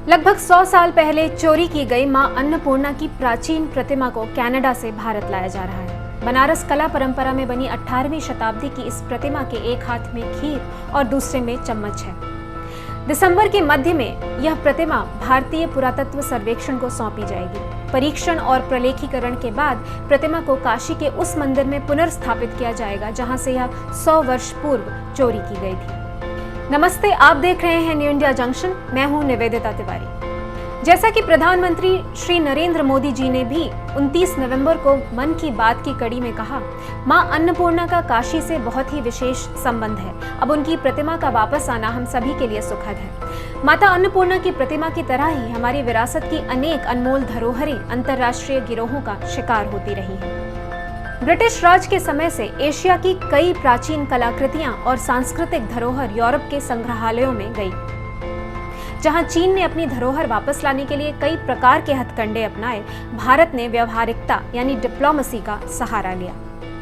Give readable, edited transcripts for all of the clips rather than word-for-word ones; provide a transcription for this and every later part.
लगभग 100 साल पहले चोरी की गई मां अन्नपूर्णा की प्राचीन प्रतिमा को कनाडा से भारत लाया जा रहा है। बनारस कला परंपरा में बनी 18वीं शताब्दी की इस प्रतिमा के एक हाथ में खीर और दूसरे में चम्मच है। दिसंबर के मध्य में यह प्रतिमा भारतीय पुरातत्व सर्वेक्षण को सौंपी जाएगी। परीक्षण और प्रलेखीकरण के बाद प्रतिमा को काशी के उस मंदिर में पुनर्स्थापित किया जाएगा जहां से यह 100 वर्ष पूर्व चोरी की गई थी। नमस्ते, आप देख रहे हैं न्यू इंडिया जंक्शन। मैं हूं निवेदिता तिवारी। जैसा कि प्रधानमंत्री श्री नरेंद्र मोदी जी ने भी 29 नवंबर को मन की बात की कड़ी में कहा, मां अन्नपूर्णा का काशी से बहुत ही विशेष संबंध है। अब उनकी प्रतिमा का वापस आना हम सभी के लिए सुखद है। माता अन्नपूर्णा की प्रतिमा की तरह ही हमारी विरासत की अनेक अनमोल धरोहरें अंतर्राष्ट्रीय गिरोहों का शिकार होती रही हैं। ब्रिटिश राज के समय से एशिया की कई प्राचीन कलाकृतियां और सांस्कृतिक धरोहर यूरोप के संग्रहालयों में गई। जहां चीन ने अपनी धरोहर वापस लाने के लिए कई प्रकार के हथकंडे अपनाए, भारत ने व्यवहारिकता यानी डिप्लोमेसी का सहारा लिया।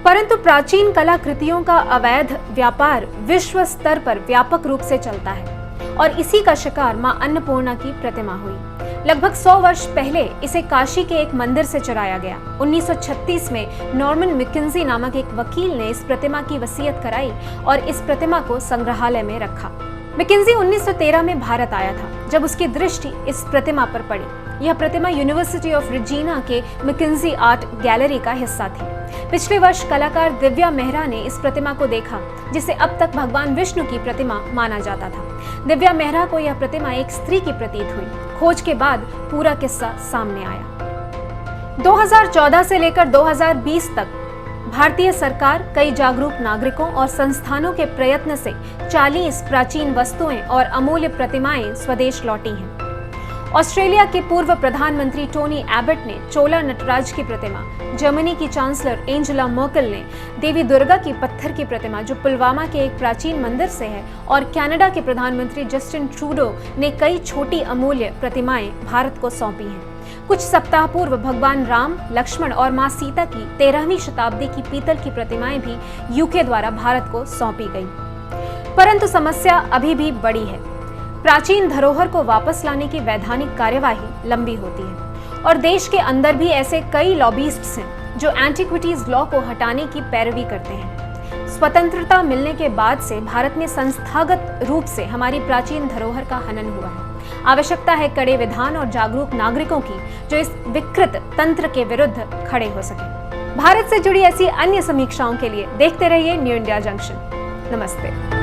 परंतु प्राचीन कलाकृतियों का अवैध व्यापार विश्व स्तर पर व्यापक रूप से चलता है और इसी का शिकार मां अन्नपूर्णा की प्रतिमा हुई। लगभग 100 वर्ष पहले इसे काशी के एक मंदिर से चुराया गया। 1936 में नॉर्मन मैकेंजी नामक एक वकील ने इस प्रतिमा की वसीयत कराई और इस प्रतिमा को संग्रहालय में रखा। मैकेंजी 1913 में भारत आया था जब उसकी दृष्टि इस प्रतिमा पर पड़ी। यह प्रतिमा यूनिवर्सिटी ऑफ वर्जीनिया के मैकेंजी आर्ट गैलरी का हिस्सा थी। पिछले वर्ष कलाकार दिव्या मेहरा ने इस प्रतिमा को देखा, जिसे अब तक भगवान विष्णु की प्रतिमा माना जाता था। दिव्या मेहरा को यह प्रतिमा एक स्त्री की प्रतीत हुई। खोज के बाद पूरा किस्सा सामने आया। 2014 से लेकर 2020 तक भारतीय सरकार कई जागरूक नागरिकों और संस्थानों के प्रयत्न से 40 प्राचीन वस्तुएं और अमूल्य प्रतिमाएं स्वदेश लौटी हैं। ऑस्ट्रेलिया के पूर्व प्रधानमंत्री टोनी एबट ने चोला नटराज की प्रतिमा, जर्मनी की चांसलर एंजेला मर्केल ने देवी दुर्गा की पत्थर की प्रतिमा जो पुलवामा के एक प्राचीन मंदिर से है, और कनाडा के प्रधानमंत्री जस्टिन ट्रूडो ने कई छोटी अमूल्य प्रतिमाएं भारत को सौंपी हैं। कुछ सप्ताह पूर्व भगवान राम, लक्ष्मण और मां सीता की 13वीं शताब्दी की पीतल की प्रतिमाएं भी यूके द्वारा भारत को सौंपी गई। परंतु समस्या अभी भी बड़ी है। प्राचीन धरोहर को वापस लाने की वैधानिक कार्यवाही लंबी होती है और देश के अंदर भी ऐसे कई लॉबिस्ट्स हैं जो एंटीक्विटीज लॉ को हटाने की पैरवी करते हैं। स्वतंत्रता मिलने के बाद से भारत में संस्थागत रूप से हमारी प्राचीन धरोहर का हनन हुआ है। आवश्यकता है कड़े विधान और जागरूक नागरिकों की जो इस विकृत तंत्र के विरुद्ध खड़े हो सके। भारत से जुड़ी ऐसी अन्य समीक्षाओं के लिए देखते रहिए न्यू इंडिया जंक्शन। नमस्ते।